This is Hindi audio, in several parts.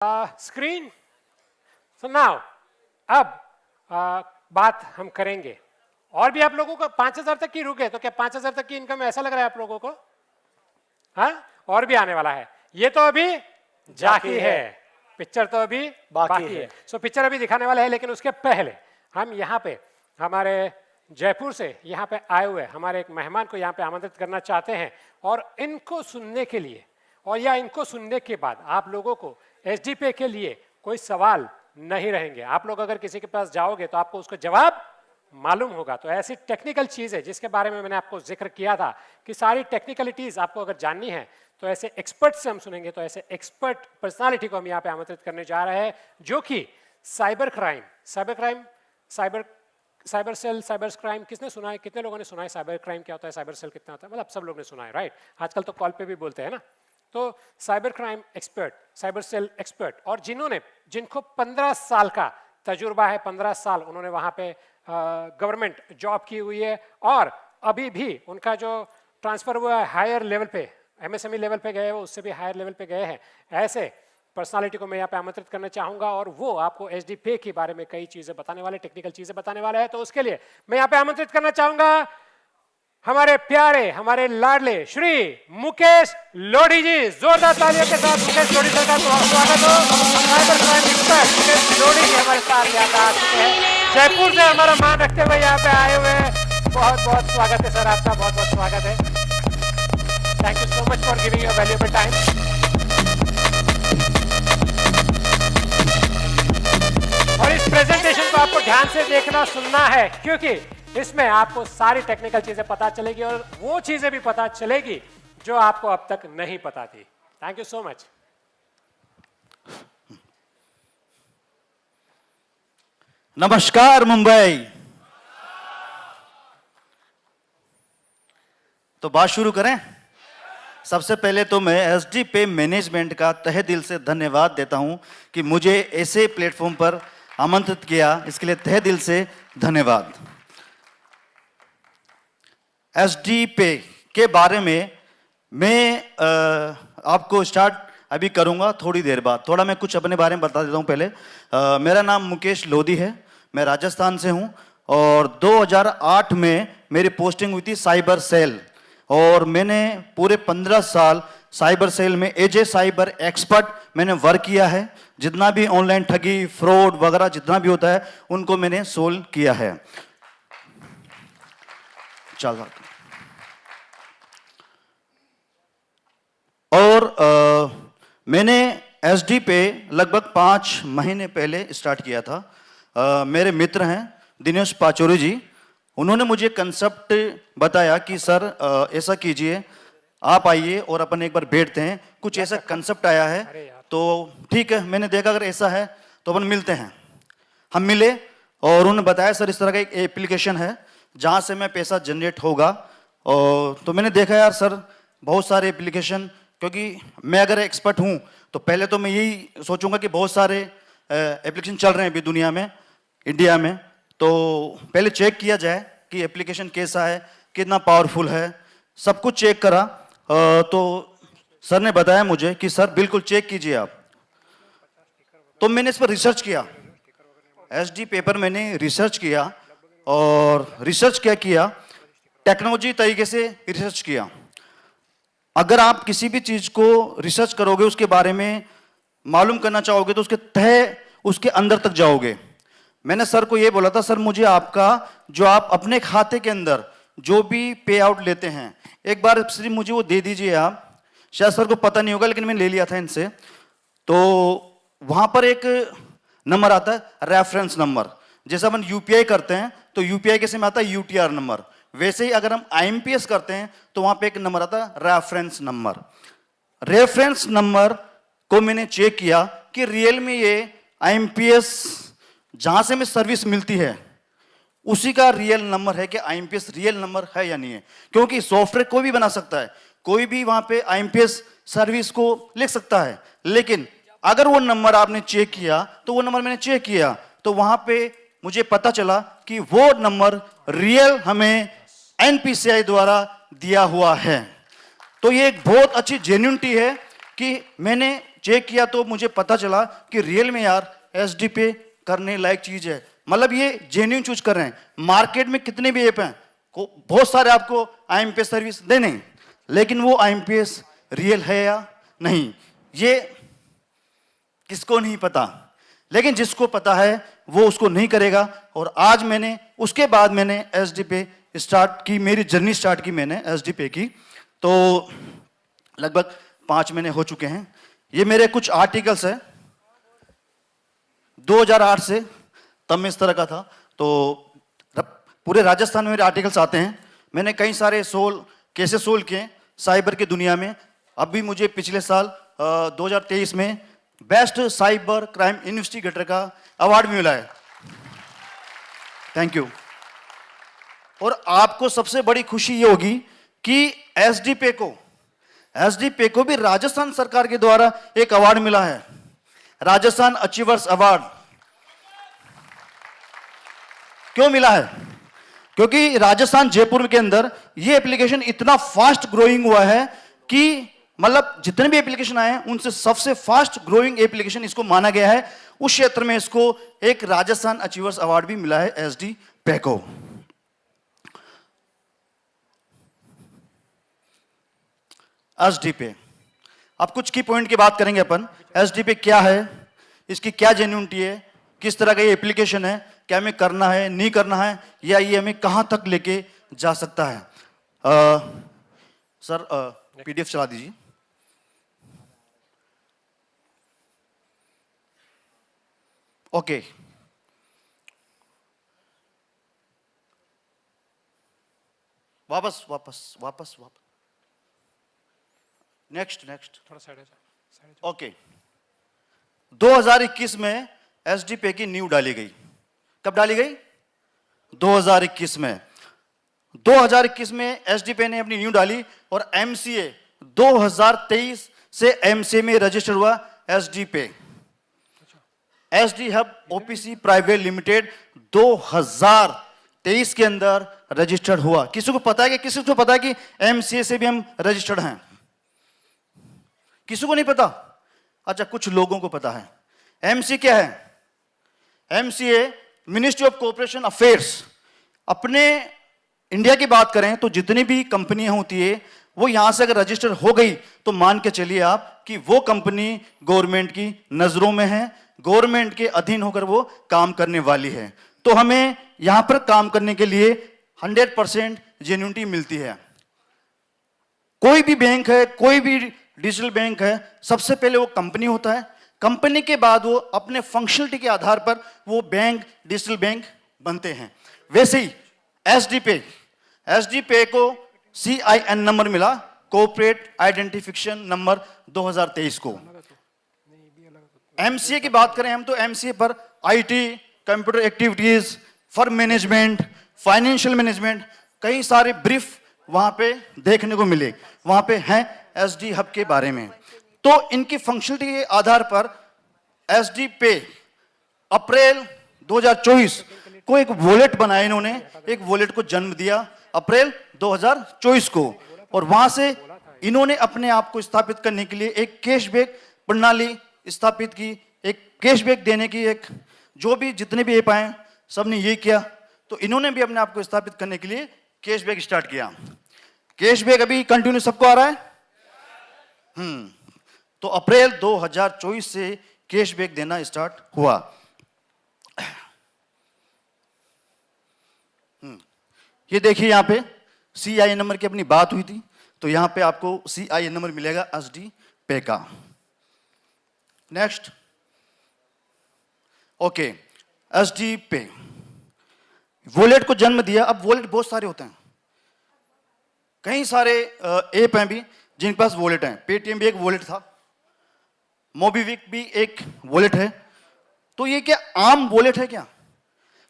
स्क्रीन। सो नाउ अब बात हम करेंगे और भी आप लोगों को 5,000 तक की रुके तो क्या 5,000 तक की इनकम ऐसा लग रहा है आप लोगों को? हाँ, और भी आने वाला है। ये तो अभी जाकी है, पिक्चर तो अभी बाकी है। सो पिक्चर अभी दिखाने वाला है, लेकिन उसके पहले हम यहाँ पे हमारे जयपुर से यहाँ पे आए हुए हमारे एक मेहमान को यहाँ पे आमंत्रित करना चाहते हैं और इनको सुनने के लिए और या इनको सुनने के बाद आप लोगों को एसडीपे के लिए कोई सवाल नहीं रहेंगे। आप लोग अगर किसी के पास जाओगे तो आपको उसका जवाब मालूम होगा। तो ऐसी टेक्निकल चीज है जिसके बारे में मैंने आपको जिक्र किया था कि सारी टेक्निकलिटीज आपको अगर जाननी है तो ऐसे एक्सपर्ट से हम सुनेंगे। तो ऐसे एक्सपर्ट पर्सनालिटी को हम यहाँ पे आमंत्रित करने जा रहे हैं जो कि साइबर सेल, साइबर क्राइम किसने सुना है? कितने लोगों ने सुना है साइबर क्राइम क्या होता है, साइबर सेल कितना होता है? मतलब सब लोग ने सुना है, राइट? आजकल तो कॉल पे भी बोलते हैं ना। तो cyber crime expert, cyber cell expert, और जिनको 15 साल का तजुर्बा है, 15 साल उन्होंने वहां पे गवर्नमेंट जॉब की हुई है और अभी भी उनका जो ट्रांसफर हुआ है हायर लेवल पे, एमएसएमई लेवल पे गए वो उससे भी हायर लेवल पे गए हैं। ऐसे पर्सनालिटी को मैं यहाँ पे आमंत्रित करना चाहूंगा और वो आपको एसडीपे के बारे में कई चीजें बताने वाले, टेक्निकल चीजें बताने वाले हैं। तो उसके लिए मैं यहाँ पे आमंत्रित करना चाहूंगा हमारे प्यारे, हमारे लाडले श्री मुकेश लोधी जी। जोरदार तालियों के साथ मुकेश लोधी सर का स्वागत हो। Cyber crime expert Mukesh Lodhi ji हमारे साथ यहाँ आ चुके हैं, जयपुर से हमारा मान रखते हुए यहाँ पे आए हुए हैं। बहुत बहुत स्वागत है सर आपका, बहुत बहुत स्वागत है। Thank you so much for giving your valuable time. और इस प्रेजेंटेशन को आपको ध्यान से देखना, सुनना है, क्योंकि इसमें आपको सारी टेक्निकल चीजें पता चलेगी और वो चीजें भी पता चलेगी जो आपको अब तक नहीं पता थी। Thank you so much. नमस्कार मुंबई। तो बात शुरू करें। सबसे पहले तो मैं एसडीपे मैनेजमेंट का तहे दिल से धन्यवाद देता हूं कि मुझे ऐसे प्लेटफॉर्म पर आमंत्रित किया, इसके लिए तहे दिल से धन्यवाद। एसडीपे के बारे में मैं आपको स्टार्ट अभी करूंगा थोड़ी देर बाद। थोड़ा मैं कुछ अपने बारे में बता देता हूं पहले। मेरा नाम मुकेश लोधी है, मैं राजस्थान से हूं और 2008 में मेरी पोस्टिंग हुई थी साइबर सेल और मैंने पूरे 15 साल साइबर सेल में एज ए साइबर एक्सपर्ट मैंने वर्क किया है। जितना भी ऑनलाइन ठगी, फ्रॉड वगैरह जितना भी होता है उनको मैंने सोल्व किया है। चल और मैंने एसडीपे लगभग 5 महीने पहले स्टार्ट किया था। मेरे मित्र हैं दिनेश पाचोरी जी, उन्होंने मुझे कंसेप्ट बताया कि सर ऐसा कीजिए, आप आइए और अपन एक बार बैठते हैं। कुछ ऐसा कंसेप्ट आया है तो ठीक है, मैंने देखा अगर ऐसा है तो अपन मिलते हैं। हम मिले और उन्होंने बताया सर इस तरह का एक एप्लीकेशन है जहां से मैं पैसा जनरेट होगा। और तो मैंने देखा यार सर बहुत सारे एप्लीकेशन, क्योंकि मैं अगर एक्सपर्ट हूं तो पहले तो मैं यही सोचूंगा कि बहुत सारे एप्लीकेशन चल रहे हैं अभी दुनिया में, इंडिया में, तो पहले चेक किया जाए कि एप्लीकेशन कैसा है, कितना पावरफुल है। सब कुछ चेक करा तो सर ने बताया मुझे कि सर बिल्कुल चेक कीजिए आप। तो मैंने इस पर रिसर्च किया, एसडीपे पर मैंने रिसर्च किया और रिसर्च क्या किया, टेक्नोलॉजी तरीके से रिसर्च किया। अगर आप किसी भी चीज को रिसर्च करोगे, उसके बारे में मालूम करना चाहोगे तो उसके अंदर तक जाओगे। मैंने सर को ये बोला था सर मुझे आपका जो आप अपने खाते के अंदर जो भी पे आउट लेते हैं एक बार सिर्फ मुझे वो दे दीजिए आप। शायद सर को पता नहीं होगा लेकिन मैंने ले लिया था इनसे। तो वहां पर एक नंबर आता है रेफरेंस नंबर। जैसे अपन यूपीआई करते हैं तो यूपीआई कैसे में आता है यूटीआर नंबर, वैसे ही अगर हम आईएमपीएस करते हैं तो वहां पे एक नंबर आता है रेफरेंस नंबर। रेफरेंस नंबर को मैंने चेक किया कि रियल में ये आईएमपीएस जहां से हमें सर्विस मिलती है उसी का रियल नंबर है कि आईएमपीएस रियल नंबर है या नहीं है। क्योंकि सॉफ्टवेयर कोई भी बना सकता है, कोई भी वहां पे आईएमपीएस सर्विस को लिख सकता है, लेकिन अगर वो नंबर आपने चेक किया तो वो नंबर मैंने चेक किया तो वहां पे मुझे पता चला कि वो नंबर रियल हमें एनपीसीआई द्वारा दिया हुआ है। तो ये एक बहुत अच्छी जेन्युइनिटी है कि मैंने चेक किया तो मुझे पता चला कि रियल में यार एसडी पे करने लायक चीज है। मतलब ये जेन्युइन चूज कर रहे हैं। मार्केट में कितने भी ऐप हैं, बहुत सारे आपको आईएमपीएस सर्विस दे नहीं, लेकिन वो आईएमपीएस रियल है या नहीं ये किसको नहीं पता, लेकिन जिसको पता है वो उसको नहीं करेगा। और आज मैंने उसके बाद मैंने एसडी पे स्टार्ट की, मेरी जर्नी स्टार्ट की मैंने एसडी पे की। तो लगभग 5 महीने हो चुके हैं। ये मेरे कुछ आर्टिकल्स हैं 2008 से, तब मैं इस तरह का था। तो पूरे राजस्थान में मेरे आर्टिकल्स आते हैं। मैंने कई सारे केसेस सोल्व किए साइबर की दुनिया में। अभी मुझे पिछले साल 2023 में बेस्ट साइबर क्राइम इन्वेस्टिगेटर का अवार्ड मिला है। Thank you. और आपको सबसे बड़ी खुशी ये होगी कि एसडी पे को भी राजस्थान सरकार के द्वारा एक अवार्ड मिला है, राजस्थान अचीवर्स अवार्ड। क्यों मिला है? क्योंकि राजस्थान जयपुर के अंदर ये एप्लीकेशन इतना फास्ट ग्रोइंग हुआ है कि मतलब जितने भी एप्लीकेशन आए हैं उनसे सबसे फास्ट ग्रोइंग एप्लीकेशन इसको माना गया है। उस क्षेत्र में इसको एक राजस्थान अचीवर्स अवार्ड भी मिला है एसडी पे को। एसडी पे अब कुछ की पॉइंट की बात करेंगे अपन। एसडी पे क्या है, इसकी क्या जेन्युइनिटी है, किस तरह का ये एप्लीकेशन है, क्या हमें करना है नहीं करना है, या ये हमें कहां तक लेके जा सकता है। सर पीडीएफ चला दीजिए। ओके वापस नेक्स्ट थोड़ा साइड ओके। 2021 में एसडी पे की नींव डाली गई। कब डाली गई? 2021 में। 2021 में एसडी पे ने अपनी नींव डाली और एमसीए 2023 से एमसीए में रजिस्टर हुआ एसडी पे। SD hub OPC private limited 2023 के अंदर रजिस्टर्ड हुआ। किसी को पता है कि एमसीए से भी हम रजिस्टर्ड हैं? किसी को नहीं पता? अच्छा, कुछ लोगों को पता है। एमसीए क्या है? MCA ministry of cooperation affairs. अपने इंडिया की बात करें तो जितनी भी कंपनियां होती है वो यहां से अगर रजिस्टर हो गई तो मान के चलिए आप कि वो कंपनी गवर्नमेंट की नजरों में है, गवर्नमेंट के अधीन होकर वो काम करने वाली है। तो हमें यहां पर काम करने के लिए 100% जेन्युइनिटी मिलती है। कोई भी बैंक है, कोई भी डिजिटल बैंक है, सबसे पहले वो कंपनी होता है। कंपनी के बाद वो अपने फंक्शनलिटी के आधार पर वो बैंक डिजिटल बैंक बनते हैं। वैसे ही एसडी पे को CIN नंबर मिला, कॉर्पोरेट आइडेंटिफिकेशन नंबर 2023 को। एमसीए की बात करें हम तो एमसीए पर IT, computer activities, firm management, financial management, कई सारे ब्रीफ वहां पे देखने को मिले। वहां पे हैं एसडी हब के बारे में। तो इनकी फंक्शनलिटी के आधार पर एसडी पे अप्रैल 2024 को एक वॉलेट बनाया। इन्होंने एक वॉलेट को जन्म दिया अप्रैल 2024 को, और वहां से इन्होंने अपने आप को स्थापित करने के लिए एक कैशबैक प्रणाली स्थापित की। एक कैशबैक देने की एक, जो भी जितने भी ऐप आए सबने ये किया, तो इन्होंने भी अपने आप को स्थापित करने के लिए कैशबैक स्टार्ट किया। कैशबैक अभी कंटिन्यू सबको आ रहा है। तो अप्रैल 2024 से कैशबैक देना स्टार्ट हुआ। ये देखिए यहां पे CIN नंबर की अपनी बात हुई थी, तो यहां पे आपको CIN नंबर मिलेगा एसडी पे का। नेक्स्ट ओके, एसडी पे वॉलेट को जन्म दिया। अब वॉलेट बहुत सारे होते हैं, कई सारे ऐप हैं भी जिनके पास वॉलेट हैं। पेटीएम भी एक वॉलेट था, मोबीक्विक भी एक वॉलेट है। तो ये क्या आम वॉलेट है क्या?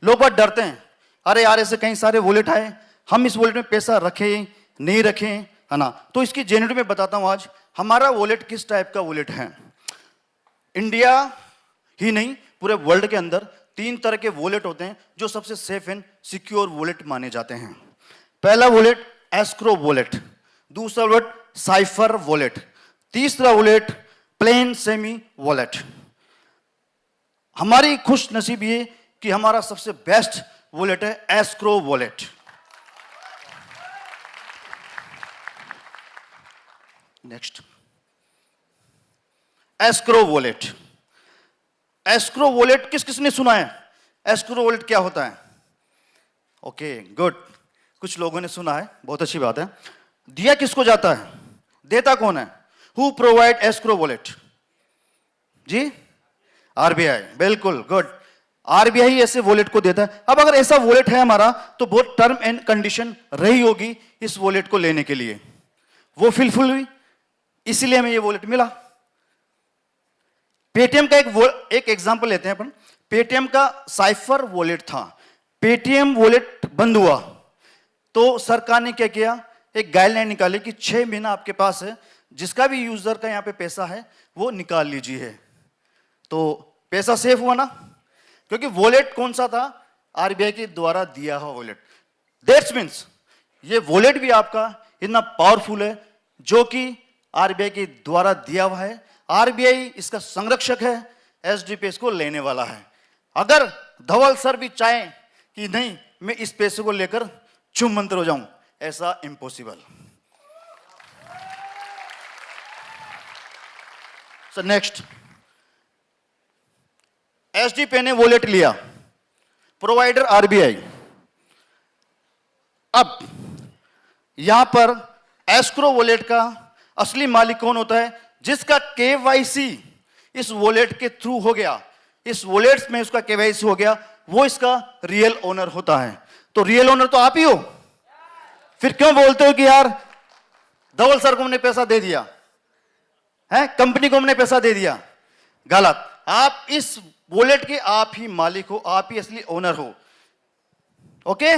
लोग बहुत डरते हैं, अरे यार ऐसे कई सारे वॉलेट आए, हम इस वॉलेट में पैसा रखें नहीं रखें, है ना। तो इसकी जेन्युइनिटी में बताता हूं आज हमारा वॉलेट किस टाइप का वॉलेट है। इंडिया ही नहीं पूरे वर्ल्ड के अंदर 3 तरह के वॉलेट होते हैं जो सबसे सेफ एंड सिक्योर वॉलेट माने जाते हैं। पहला वॉलेट एस्क्रो वॉलेट, दूसरा वॉलेट साइफर वॉलेट, तीसरा वॉलेट प्लेन सेमी वॉलेट। हमारी खुश नसीब ये कि हमारा सबसे बेस्ट वॉलेट है escrow wallet. Next, escrow wallet. Escrow wallet किस किसने सुना है? एस्क्रो वॉलेट क्या होता है? ओके गुड, कुछ लोगों ने सुना है, बहुत अच्छी बात है। दिया किसको जाता है? देता कौन है? Who provide escrow wallet? जी आरबीआई, बिल्कुल गुड, आरबीआई ऐसे वॉलेट को देता है। अब अगर ऐसा वॉलेट है हमारा तो बहुत टर्म एंड कंडीशन रही होगी इस वॉलेट को लेने के लिए, वो फुलफिल हुई, इसीलिए हमें ये वॉलेट मिला। पेटीएम का एक एग्जांपल लेते हैं अपन। पेटीएम का साइफर वॉलेट था, पेटीएम वॉलेट बंद हुआ तो सरकार ने क्या किया, एक गाइडलाइन निकाली कि 6 महीना आपके पास है, जिसका भी यूजर का यहां पे पैसा है वो निकाल लीजिए। तो पैसा सेफ हुआ ना, क्योंकि वॉलेट कौन सा था? आरबीआई के द्वारा दिया हुआ वॉलेट। दैट्स मीन्स ये वॉलेट भी आपका इतना पावरफुल है जो कि आरबीआई के द्वारा दिया हुआ है। आरबीआई इसका संरक्षक है, एसडीपी इसको लेने वाला है। अगर धवल सर भी चाहे कि नहीं मैं इस पैसे को लेकर चुम मंत्र हो जाऊं, ऐसा इम्पॉसिबल। सो नेक्स्ट, एसडीपी ने वॉलेट लिया, प्रोवाइडर आरबीआई। अब यहां पर एस्क्रो वॉलेट का असली मालिक कौन होता है? जिसका केवाईसी इस वॉलेट के थ्रू हो गया, इस वॉलेट में उसका केवाईसी हो गया, वो इसका रियल ओनर होता है। तो रियल ओनर तो आप ही हो। फिर क्यों बोलते हो कि यार धवल सर को हमने पैसा दे दिया है, कंपनी को हमने पैसा दे दिया? गलत, आप इस वॉलेट के आप ही मालिक हो, आप ही असली ओनर हो। ओके,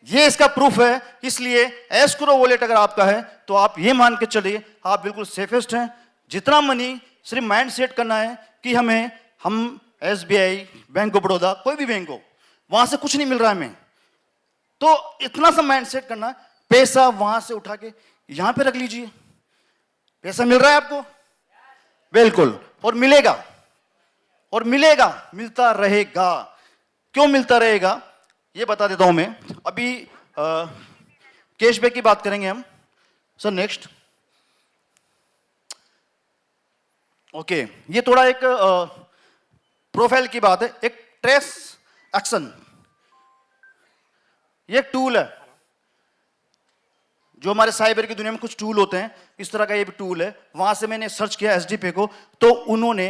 ये इसका प्रूफ है। इसलिए एस्क्रो वॉलेट अगर आपका है तो आप ये मान के चलिए आप बिल्कुल सेफेस्ट हैं। जितना मनी सिर्फ माइंड सेट करना है कि हम एसबीआई, बैंक ऑफ बड़ौदा, कोई भी बैंक हो, वहां से कुछ नहीं मिल रहा है हमें, तो इतना सा माइंड सेट करना है, पैसा वहां से उठा के यहां पे रख लीजिए। पैसा मिल रहा है आपको, बिल्कुल, और मिलेगा, और मिलेगा, मिलता रहेगा। क्यों मिलता रहेगा ये बता देता हूं मैं। अभी कैशबैक की बात करेंगे हम। सर नेक्स्ट, ओके, ये थोड़ा एक प्रोफाइल की बात है। एक ट्रेस एक्शन, ये टूल है जो हमारे साइबर की दुनिया में कुछ टूल होते हैं, इस तरह का ये भी टूल है। वहां से मैंने सर्च किया एसडीपी को, तो उन्होंने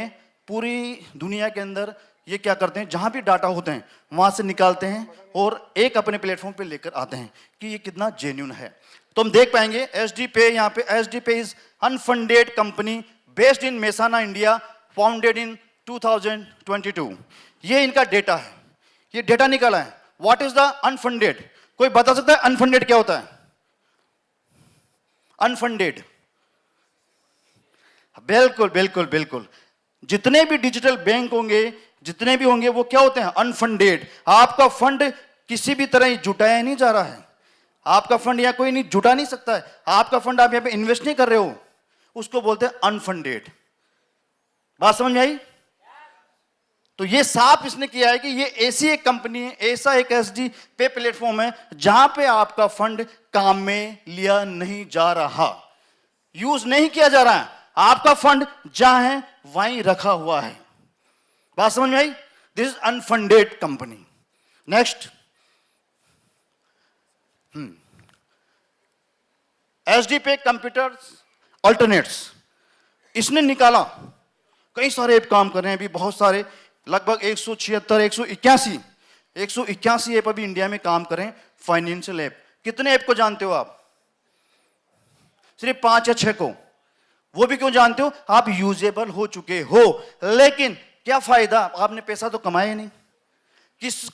पूरी दुनिया के अंदर ये क्या करते हैं, जहां भी डाटा होते हैं वहां से निकालते हैं और एक अपने प्लेटफॉर्म पे लेकर आते हैं कि ये कितना जेन्युइन है। तो हम देख पाएंगे एसडीपी, यहां पे SDP is unfunded company based in Mehsana India, founded in 2022। ये इनका डेटा है, ये डेटा निकाला है। What is the unfunded? कोई बता सकता है अनफंडेड क्या होता है? अनफंडेड, बिल्कुल बिल्कुल बिल्कुल, जितने भी डिजिटल बैंक होंगे, जितने भी होंगे, वो क्या होते हैं? अनफंडेड। आपका फंड किसी भी तरह जुटाया नहीं जा रहा है, आपका फंड यहां कोई नहीं जुटा नहीं सकता है, आपका फंड आप यहां पे इन्वेस्ट नहीं कर रहे हो, उसको बोलते हैं अनफंडेड। बात समझ में आई? तो ये साफ इसने किया है कि ये ऐसी एक कंपनी है, ऐसा एक एसडी पे प्लेटफॉर्म है जहां पे आपका फंड काम में लिया नहीं जा रहा, यूज नहीं किया जा रहा है, आपका फंड जहां है वहीं रखा हुआ है। बात समझ में आई? This is unfunded company. Next, SD Pay computers alternates, इसने निकाला, कई सारे ऐप काम कर रहे हैं अभी, बहुत सारे, लगभग 176, 181 ऐप अभी इंडिया में काम कर रहे हैं, फाइनेंशियल ऐप। कितने ऐप को जानते हो आप? सिर्फ 5 या 6 को। वो भी क्यों जानते हो? आप यूजेबल हो चुके हो, लेकिन क्या फायदा, आपने पैसा तो कमाया नहीं।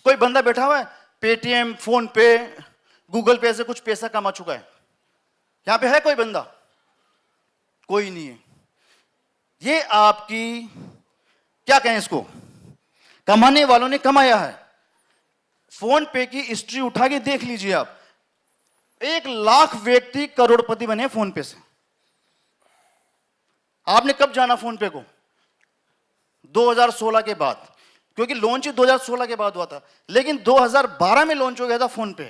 कोई बंदा बैठा हुआ है पेटीएम, फोन पे, गूगल पे से कुछ पैसा कमा चुका है? यहां पे है कोई बंदा? कोई नहीं है। ये आपकी क्या कहें इसको, कमाने वालों ने कमाया है। फोन पे की हिस्ट्री उठा के देख लीजिए आप, 1 लाख व्यक्ति करोड़पति बने फोन पे से। आपने कब जाना फोन पे को? 2016 के बाद, क्योंकि लॉन्च 2016 के बाद हुआ था, लेकिन 2012 में लॉन्च हो गया था फोन पे।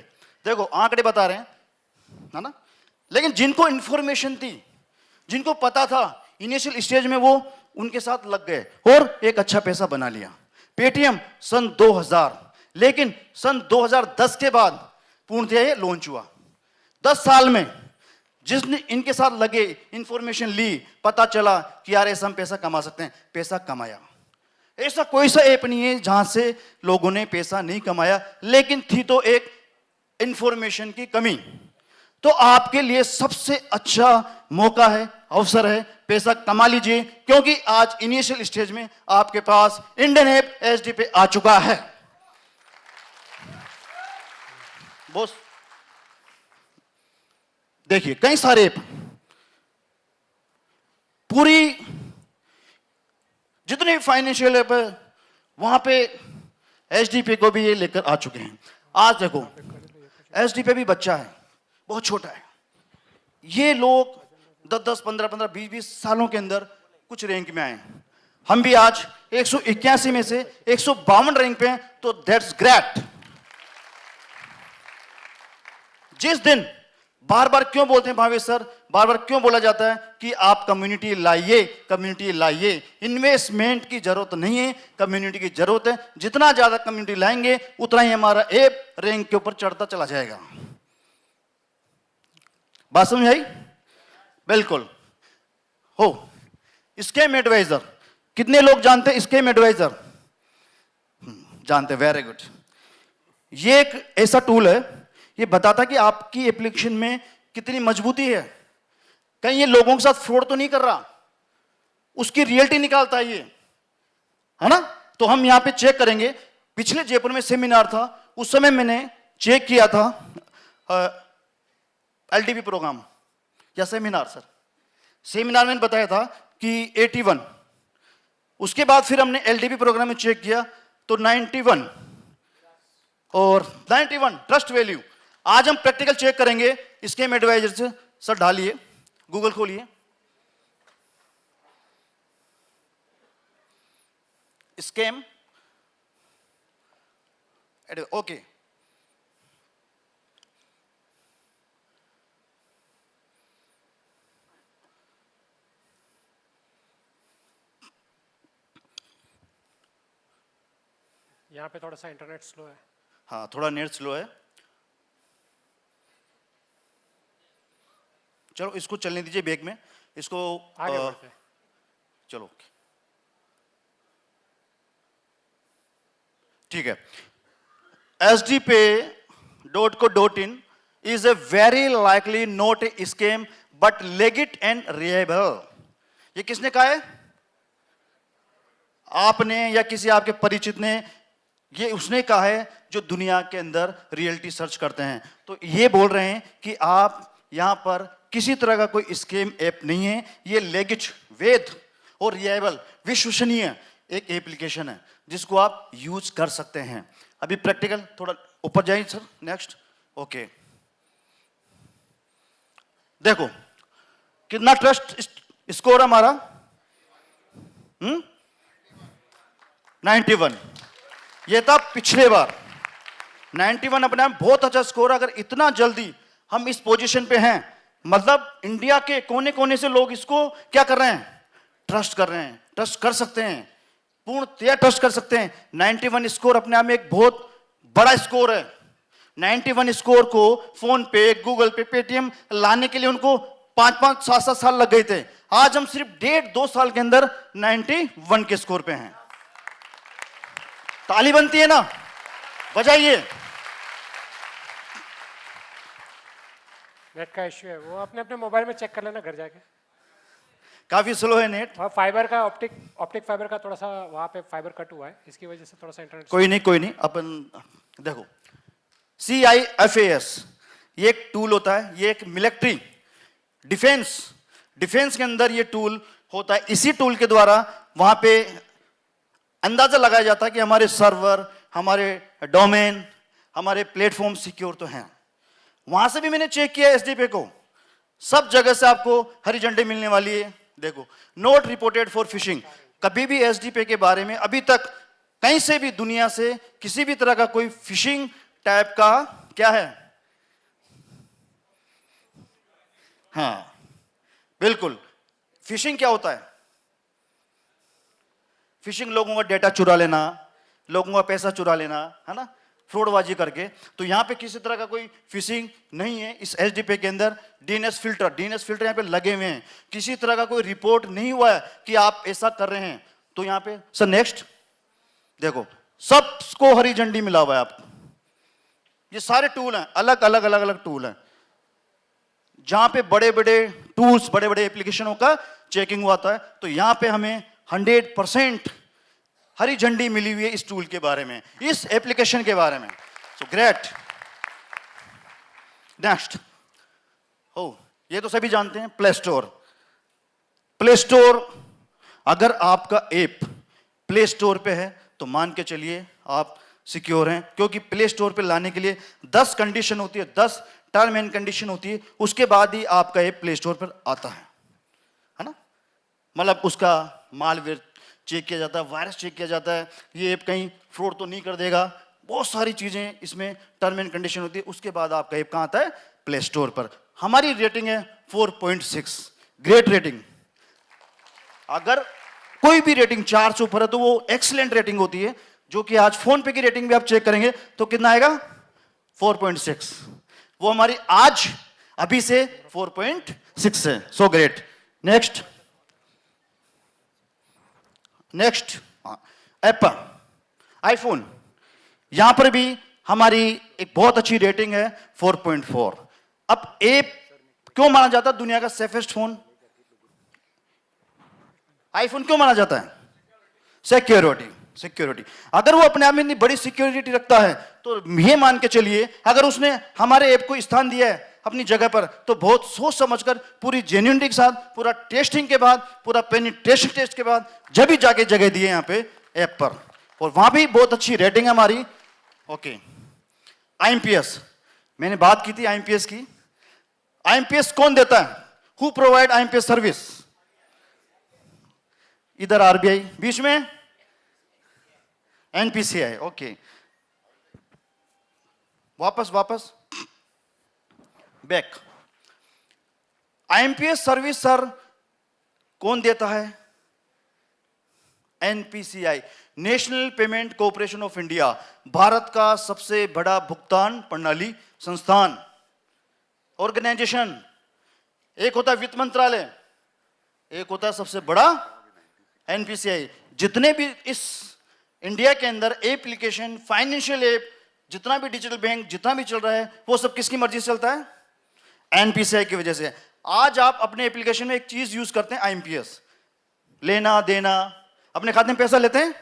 देखो आंकड़े बता रहे हैं, है ना? लेकिन जिनको इंफॉर्मेशन थी, जिनको पता था इनिशियल स्टेज में, वो उनके साथ लग गए और एक अच्छा पैसा बना लिया। पेटीएम सन 2000, लेकिन सन 2010 के बाद पूर्णतः ये लॉन्च हुआ। 10 साल में जिसने इनके साथ लगे, इंफॉर्मेशन ली, पता चला कि यार ऐसा हम पैसा कमा सकते हैं, पैसा कमाया। ऐसा कोई सा ऐप नहीं है जहां से लोगों ने पैसा नहीं कमाया, लेकिन थी तो एक इंफॉर्मेशन की कमी। तो आपके लिए सबसे अच्छा मौका है, अवसर है, पैसा कमा लीजिए, क्योंकि आज इनिशियल स्टेज में आपके पास इंडियन ऐप एचडी पे आ चुका है। बॉस देखिए कई सारे ऐप, पूरी जितने फाइनेंशियल ऐप है वहां पे एचडी पे को भी ये लेकर आ चुके हैं। आज देखो एचडी पे भी बच्चा है, बहुत छोटा है। ये लोग 10-10, 15-15, 20-20 सालों के अंदर कुछ रैंक में आए। हम भी आज 181 में से 152 रैंक पे हैं, तो दैट्स ग्रेट। जिस दिन बार बार क्यों बोलते हैं भावेश सर, बार बार क्यों बोला जाता है कि आप कम्युनिटी लाइए, कम्युनिटी लाइए। इन्वेस्टमेंट की जरूरत नहीं है, कम्युनिटी की जरूरत है। जितना ज्यादा कम्युनिटी लाएंगे उतना ही हमारा ऐप रैंक के ऊपर चढ़ता चला जाएगा। बात समझ आई? बिल्कुल। हो स्कैम एडवाइजर, कितने लोग जानते हैं स्कैम एडवाइजर? जानते, वेरी गुड। ये एक ऐसा टूल है, ये बताता कि आपकी एप्लीकेशन में कितनी मजबूती है। कहीं ये लोगों के साथ फ्रॉड तो नहीं कर रहा, उसकी रियलिटी निकालता है ये, है ना? तो हम यहां पे चेक करेंगे। पिछले जयपुर में सेमिनार था, उस समय मैंने चेक किया था एलडीबी प्रोग्राम या सेमिनार, सर सेमिनार में बताया था कि 81। उसके बाद फिर हमने एलडीबी प्रोग्राम में चेक किया तो 91 और 91 ट्रस्ट वैल्यू। आज हम प्रैक्टिकल चेक करेंगे स्कैम एडवाइजर से। सर डालिए, गूगल खोलिए, स्कैम ओके। यहाँ पे थोड़ा सा इंटरनेट स्लो है। हाँ थोड़ा नेट स्लो है, चलो इसको चलने दीजिए बैक में, इसको आगे बढ़ते हैं। चलो ठीक है। sdpay.co.in is a very likely not a scam but legit and reliable। ये किसने कहा है? आपने या किसी आपके परिचित ने? ये उसने कहा है जो दुनिया के अंदर रियलिटी सर्च करते हैं। तो ये बोल रहे हैं कि आप यहां पर किसी तरह का कोई स्कैम ऐप नहीं है, ये लेजिट, वैध और रिलायबल, विश्वसनीय एक एप्लीकेशन है जिसको आप यूज कर सकते हैं। अभी प्रैक्टिकल थोड़ा ऊपर जाइए सर, नेक्स्ट। ओके देखो कितना ट्रस्ट स्कोर हमारा, 91। ये था पिछले बार 91, अपने आप बहुत अच्छा स्कोर। अगर इतना जल्दी हम इस पोजीशन पे हैं, मतलब इंडिया के कोने कोने से लोग इसको क्या कर रहे हैं? ट्रस्ट कर रहे हैं, ट्रस्ट कर सकते हैं, पूर्णतः ट्रस्ट कर सकते हैं। 91 स्कोर अपने आप में एक बहुत बड़ा स्कोर है। 91 स्कोर को फोन पे, गूगल पे, पेटीएम लाने के लिए उनको 5-5, 7-7 साल लग गए थे। आज हम सिर्फ 1.5-2 साल के अंदर 91 के स्कोर पे हैं। ताली बनती है ना, बजाइए। नेट का इश्यू है, वो अपने अपने मोबाइल में चेक कर लेना घर जाके। काफी स्लो है नेट। और फाइबर का ऑप्टिक फाइबर का थोड़ा सा वहाँ पे फाइबर कट हुआ है, इसकी वजह से थोड़ा सा इंटरनेट। कोई नहीं अपन देखो CIFAS ये एक टूल होता है, ये एक मिलिट्री डिफेंस के अंदर ये टूल होता है। इसी टूल के द्वारा वहां पे अंदाजा लगाया जाता है कि हमारे सर्वर, हमारे डोमेन, हमारे प्लेटफॉर्म सिक्योर तो हैं। वहां से भी मैंने चेक किया एसडीपे को, सब जगह से आपको हरी झंडी मिलने वाली है। देखो, नोट रिपोर्टेड फॉर फिशिंग। कभी भी एसडीपे के बारे में अभी तक कहीं से भी दुनिया से किसी भी तरह का कोई फिशिंग टाइप का क्या है? हाँ बिल्कुल। फिशिंग क्या होता है? फिशिंग लोगों का डेटा चुरा लेना, लोगों का पैसा चुरा लेना, है ना, फ्रॉडबाजी करके। तो यहां पे किसी तरह का कोई फिशिंग नहीं है इस एसडीपे के अंदर। डीएनएस फिल्टर यहां पे लगे हुए हैं, किसी तरह का कोई रिपोर्ट नहीं हुआ है कि आप ऐसा कर रहे हैं। तो यहां पे सर नेक्स्ट देखो, सबको हरी झंडी मिला हुआ है आपको। ये सारे टूल हैं, अलग अलग अलग अलग टूल हैं, जहां पे बड़े बड़े टूल्स, बड़े बड़े एप्लीकेशनों का चेकिंग हुआ था। तो यहां पे हमें 100% हरी झंडी मिली हुई है इस टूल के बारे में, इस एप्लीकेशन के बारे में। So great. नेक्स्ट, हो ये तो सभी जानते हैं, प्ले स्टोर। प्ले स्टोर, अगर आपका ऐप प्ले स्टोर पे है तो मान के चलिए आप सिक्योर हैं, क्योंकि प्ले स्टोर पे लाने के लिए 10 कंडीशन होती है, 10 टर्म एंड कंडीशन होती है, उसके बाद ही आपका ऐप प्ले स्टोर पर आता है ना। मतलब उसका मालवेयर चेक किया जाता है, वायरस चेक किया जाता है, ये ऐप कहीं फ्रॉड तो नहीं कर देगा, बहुत सारी चीजें इसमें टर्म एंड कंडीशन होती है। उसके बाद आपका ऐप कहां आता है? प्ले स्टोर पर। हमारी रेटिंग है 4.6, ग्रेट रेटिंग। अगर कोई भी रेटिंग 4 से ऊपर है तो वो एक्सीलेंट रेटिंग होती है, जो कि आज फोन पे की रेटिंग भी आप चेक करेंगे तो कितना आएगा? 4.6। वो हमारी आज अभी से 4.6 है। So great. Next Apple, iPhone, यहां पर भी हमारी एक बहुत अच्छी रेटिंग है 4.4। अब ऐप क्यों माना जाता है दुनिया का सेफेस्ट फोन? आईफोन क्यों माना जाता है? सिक्योरिटी। अगर वो अपने आप में इतनी बड़ी सिक्योरिटी रखता है तो ये मान के चलिए, अगर उसने हमारे ऐप को स्थान दिया है अपनी जगह पर, तो बहुत सोच समझकर, पूरी जेन्युइनिटी के साथ, पूरा टेस्टिंग के बाद, पूरा पेनिट्रेशन टेस्ट के बाद जब भी जाके जगह दिए यहाँ पे ऐप पर, और वहां भी बहुत अच्छी रेटिंग है हमारी। ओके, आईएमपीएस, मैंने बात की थी आईएमपीएस की। आईएमपीएस कौन देता है? Who provide IMPS service? इधर आरबीआई, बीच में एनपीसीआई। ओके, वापस बैक। आईएमपीएस सर्विस सर कौन देता है? NPCI, national payment corporation of India, Bharat का सबसे बड़ा भुगतान प्रणाली संस्थान, ऑर्गेनाइजेशन। एक होता है वित्त मंत्रालय, एक होता है सबसे बड़ा एनपीसीआई। जितने भी इस इंडिया के अंदर एप्लीकेशन, फाइनेंशियल ऐप, जितना भी डिजिटल बैंक, जितना भी चल रहा है, वो सब किसकी मर्जी से चलता है? एनपीसीआई की वजह से। आज आप अपने एप्लीकेशन में एक चीज यूज करते हैं, आईएमपीएस, लेना देना, अपने खाते में पैसा लेते हैं,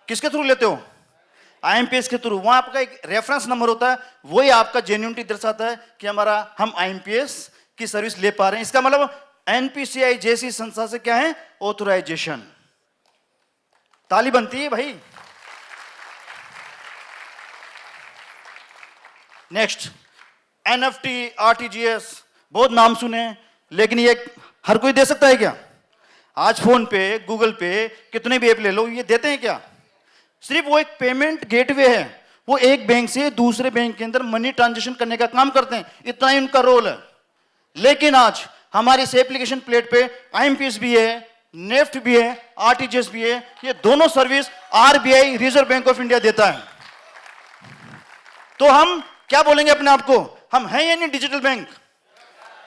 किसके थ्रू लेते हो? आईएमपीएस के थ्रू। वहां आपका एक रेफरेंस नंबर होता है, वही आपका जेन्युइनिटी दर्शाता है कि हम आईएमपीएस की सर्विस ले पा रहे हैं। इसका मतलब एनपीसीआई जैसी संस्था से क्या है? ऑथराइजेशन। ताली बनती है भाई। नेक्स्ट, एनएफटी, आरटीजीएस, बहुत नाम सुने, लेकिन ये हर कोई दे सकता है क्या? आज फोन पे, गूगल पे, कितने भी ऐप ले लो, ये देते हैं क्या? सिर्फ वो एक पेमेंट गेटवे है, वो एक बैंक से दूसरे बैंक के अंदर मनी ट्रांजैक्शन करने का काम करते हैं, इतना ही उनका रोल है। लेकिन आज हमारी इस एप्लीकेशन प्लेट पे आईएमपीएस भी है, नेफ्ट भी है, आरटीजीएस भी है। ये दोनों service RBI, reserve bank of India देता है। तो हम क्या बोलेंगे अपने आप को? हम हैं या नहीं डिजिटल बैंक?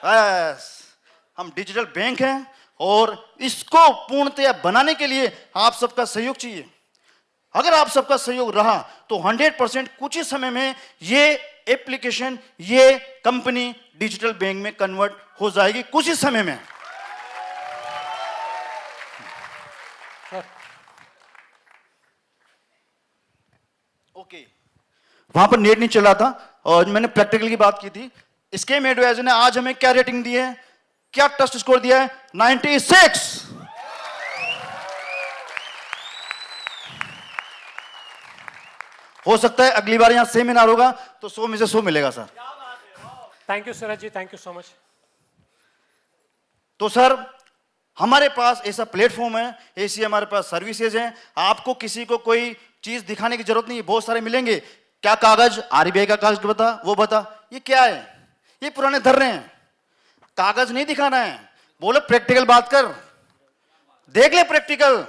बस, हम डिजिटल बैंक हैं, और इसको पूर्णतया बनाने के लिए आप सबका सहयोग चाहिए। अगर आप सबका सहयोग रहा तो 100% कुछ ही समय में ये एप्लीकेशन, ये कंपनी डिजिटल बैंक में कन्वर्ट हो जाएगी, कुछ ही समय में। ओके, वहां पर नेट नहीं चला था और मैंने प्रैक्टिकल की बात की थी। स्कैम एडवाइजर ने आज हमें क्या रेटिंग दी है, क्या ट्रस्ट स्कोर दिया है? 96। हो सकता है अगली बार यहां सेमिनार होगा तो 100 में से 100 मिलेगा sir. Thank you Suraj ji, thank you so much. तो सर हमारे पास ऐसा प्लेटफॉर्म है, ऐसी हमारे पास सर्विसेज हैं। आपको किसी को कोई चीज दिखाने की जरूरत नहीं है, बहुत सारे मिलेंगे। क्या कागज, आरबीआई का कागज बता, वो बता, ये क्या है, ये पुराने धर रहे हैं। कागज नहीं दिखाना है, बोलो प्रैक्टिकल बात कर, देख ले प्रैक्टिकल।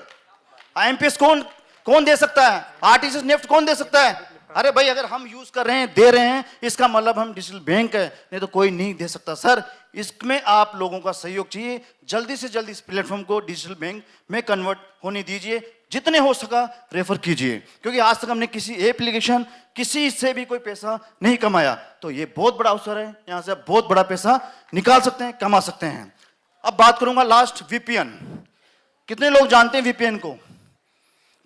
आईएमपीएस कौन दे सकता है, आरटीजीएस नेफ्ट कौन दे सकता है? अरे भाई, अगर हम यूज कर रहे हैं, दे रहे हैं, इसका मतलब हम डिजिटल बैंक है, नहीं तो कोई नहीं दे सकता। सर, इसमें आप लोगों का सहयोग चाहिए। जल्दी से जल्दी इस प्लेटफॉर्म को डिजिटल बैंक में कन्वर्ट होने दीजिए, जितने हो सका रेफर कीजिए, क्योंकि आज तक हमने किसी एप्लीकेशन, किसी से भी कोई पैसा नहीं कमाया। तो ये बहुत बड़ा अवसर है, यहां से आप बहुत बड़ा पैसा निकाल सकते हैं, कमा सकते हैं। अब बात करूंगा लास्ट, वीपीएन। कितने लोग जानते हैं वीपीएन को?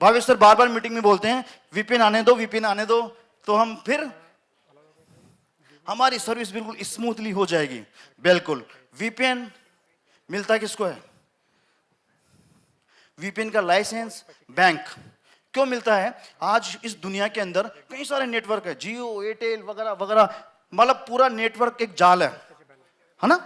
भावेश सर बार बार मीटिंग में बोलते हैं वीपीएन आने दो, वीपीएन आने दो, तो हम फिर हमारी सर्विस बिल्कुल स्मूथली हो जाएगी। बिल्कुल। वीपीएन मिलता किसको है? वीपीएन का लाइसेंस बैंक क्यों मिलता है? आज इस दुनिया के अंदर कई सारे नेटवर्क है, जियो, एयरटेल वगैरह वगैरह, मतलब पूरा नेटवर्क एक जाल है ना?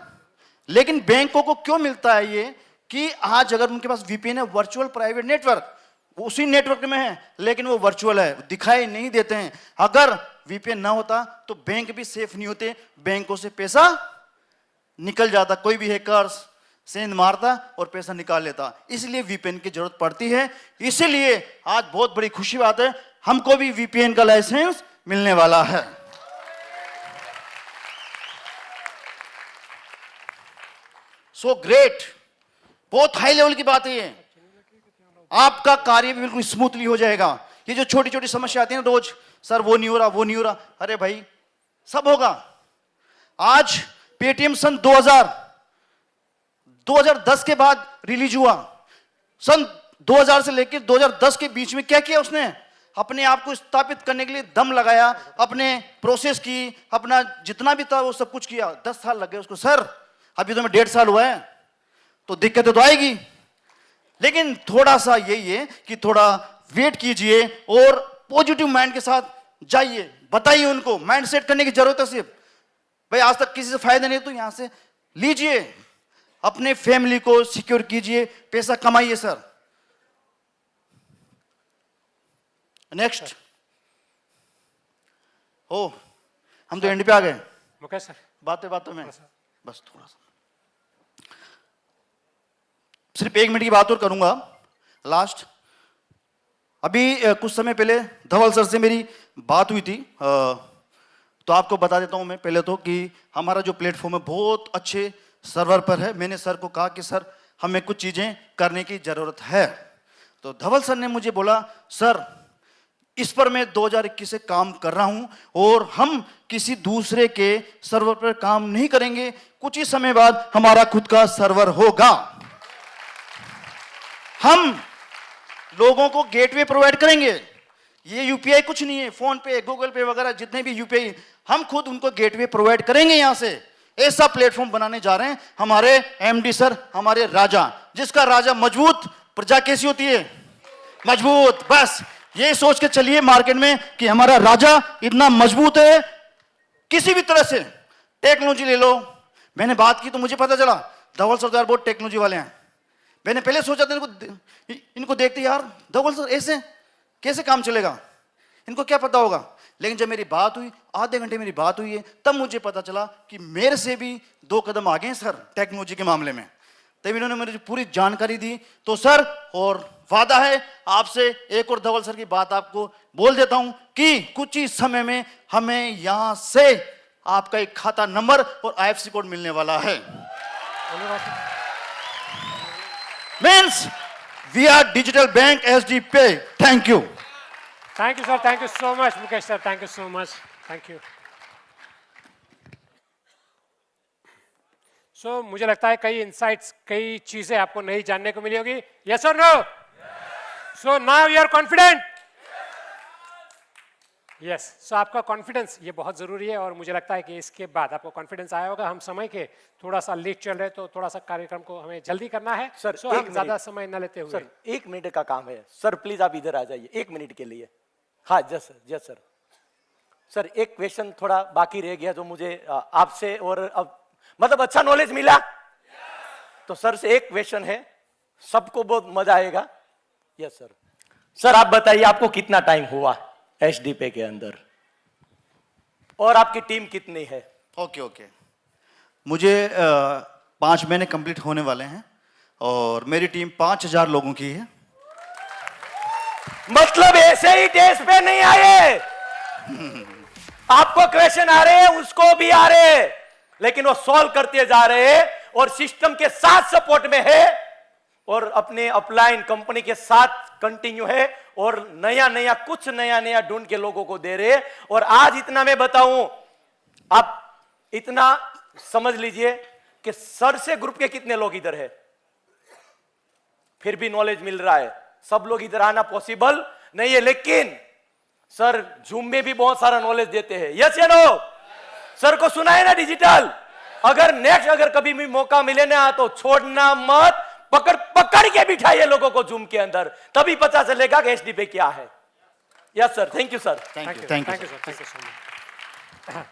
लेकिन बैंकों को क्यों मिलता है ये कि आज अगर उनके पास वीपीएन है, वर्चुअल प्राइवेट नेटवर्क, वो उसी नेटवर्क में है, लेकिन वो वर्चुअल है, दिखाई नहीं देते हैं। अगर वीपीएन ना होता तो बैंक भी सेफ नहीं होते, बैंकों से पैसा निकल जाता, कोई भी हैकर्स सेंध मारता और पैसा निकाल लेता। इसलिए वीपीएन की जरूरत पड़ती है। इसीलिए आज बहुत बड़ी खुशी बात है, हमको भी वीपीएन का लाइसेंस मिलने वाला है। सो ग्रेट, बहुत हाई लेवल की बात है ये। आपका कार्य भी बिल्कुल स्मूथली हो जाएगा। ये जो छोटी छोटी समस्या आती है ना रोज, सर वो नहीं हो रहा, वो नहीं हो रहा, अरे भाई सब होगा। आज पेटीएम सन 2010 के बाद रिलीज हुआ। सन 2000 से लेकर 2010 के बीच में क्या किया उसने? अपने आप को स्थापित करने के लिए दम लगाया, अपने प्रोसेस की, अपना जितना भी था वो सब कुछ किया। 10 साल लग गए उसको। सर अभी तो मैं 1.5 साल हुआ है, तो दिक्कतें तो आएगी, लेकिन थोड़ा सा यही है कि थोड़ा वेट कीजिए और पॉजिटिव माइंड के साथ जाइए। बताइए उनको, माइंड सेट करने की जरूरत है सिर्फ। भाई आज तक किसी से फायदा नहीं, तो यहां से लीजिए, अपने फैमिली को सिक्योर कीजिए, पैसा कमाइए। Sir next. ओ, हम तो एंड पे आ गए मुकेश सर, बातों में, बस थोड़ा सा, सिर्फ 1 मिनट की बात और करूंगा लास्ट। अभी कुछ समय पहले धवल सर से मेरी बात हुई थी, तो आपको बता देता हूं मैं पहले तो कि हमारा जो प्लेटफॉर्म है बहुत अच्छे सर्वर पर है। मैंने सर को कहा कि सर हमें कुछ चीजें करने की जरूरत है, तो धवल सर ने मुझे बोला सर इस पर मैं 2021 से काम कर रहा हूं और हम किसी दूसरे के सर्वर पर काम नहीं करेंगे, कुछ ही समय बाद हमारा खुद का सर्वर होगा। हम लोगों को गेटवे प्रोवाइड करेंगे। ये यूपीआई कुछ नहीं है, फोन पे, गूगल पे वगैरह जितने भी यूपीआई, हम खुद उनको गेटवे प्रोवाइड करेंगे। यहां से ऐसा प्लेटफॉर्म बनाने जा रहे हैं हमारे एमडी सर, हमारे राजा, जिसका राजा मजबूत, प्रजा कैसी होती है? मजबूत। बस ये सोच के चलिए मार्केट में कि हमारा राजा इतना मजबूत है, किसी भी तरह से। टेक्नोलॉजी ले लो, मैंने बात की तो मुझे पता चला धवल सरदार बहुत टेक्नोलॉजी वाले हैं। मैंने पहले सोचा था इनको देखते यार धवल सर ऐसे कैसे काम चलेगा, इनको क्या पता होगा। लेकिन जब मेरी बात हुई, आधे घंटे मेरी बात हुई है, तब मुझे पता चला कि मेरे से भी 2 कदम आगे हैं सर टेक्नोलॉजी के मामले में। तब इन्होंने मुझे पूरी जानकारी दी। तो सर, और वादा है आपसे, एक और धवल सर की बात आपको बोल देता हूं कि कुछ ही समय में हमें यहां से आपका एक खाता नंबर और आईएफएससी कोड मिलने वाला है। Means we are digital bank SD Pay. Thank you. Thank you sir, thank you so much Mukesh sir, thank you so much, thank you. So मुझे लगता है कई इंसाइट्स, कई चीजें आपको नई जानने को मिली होगी। यस और no? So now you are confident? Yes. So आपका कॉन्फिडेंस ये बहुत जरूरी है, और मुझे लगता है कि इसके बाद आपको कॉन्फिडेंस आया होगा। हम समय के थोड़ा सा लेट चल रहे, तो थोड़ा सा कार्यक्रम को हमें जल्दी करना है। सर, सो हम ज्यादा समय न लेते हुए, सर 1 मिनट का काम है सर, प्लीज आप इधर आ जाइए 1 मिनट के लिए। हाँ जस सर, जस सर। सर एक क्वेश्चन थोड़ा बाकी रह गया जो मुझे आपसे, और अब मतलब अच्छा नॉलेज मिला। तो सर से एक क्वेश्चन है, सबको बहुत मजा आएगा। Yes sir. सर आप बताइए आपको कितना टाइम हुआ एचडीपे के अंदर और आपकी टीम कितनी है? ओके ओके, मुझे 5 महीने कंप्लीट होने वाले हैं और मेरी टीम 5000 लोगों की है। मतलब ऐसे ही टेस्ट पे नहीं आए, आपको क्वेश्चन आ रहे हैं, उसको भी आ रहे हैं, लेकिन वो सॉल्व करते जा रहे हैं और सिस्टम के साथ सपोर्ट में है और अपने अपलाइन कंपनी के साथ कंटिन्यू है और नया नया ढूंढ के लोगों को दे रहे हैं। और आज इतना मैं बताऊं, आप इतना समझ लीजिए कि सर से ग्रुप के कितने लोग इधर है, फिर भी नॉलेज मिल रहा है। सब लोग इधर आना पॉसिबल नहीं है, लेकिन सर जूम में भी बहुत सारा नॉलेज देते हैं। यस या नो? सर को सुना है ना डिजिटल? अगर नेक्स्ट अगर कभी भी मौका मिले ना तो छोड़ना मत, पकड़ के बिठाइए लोगों को जूम के अंदर, तभी पता चलेगा कि एचडीपे क्या है। Yes sir, thank you sir. Thank you sir, thank you so much.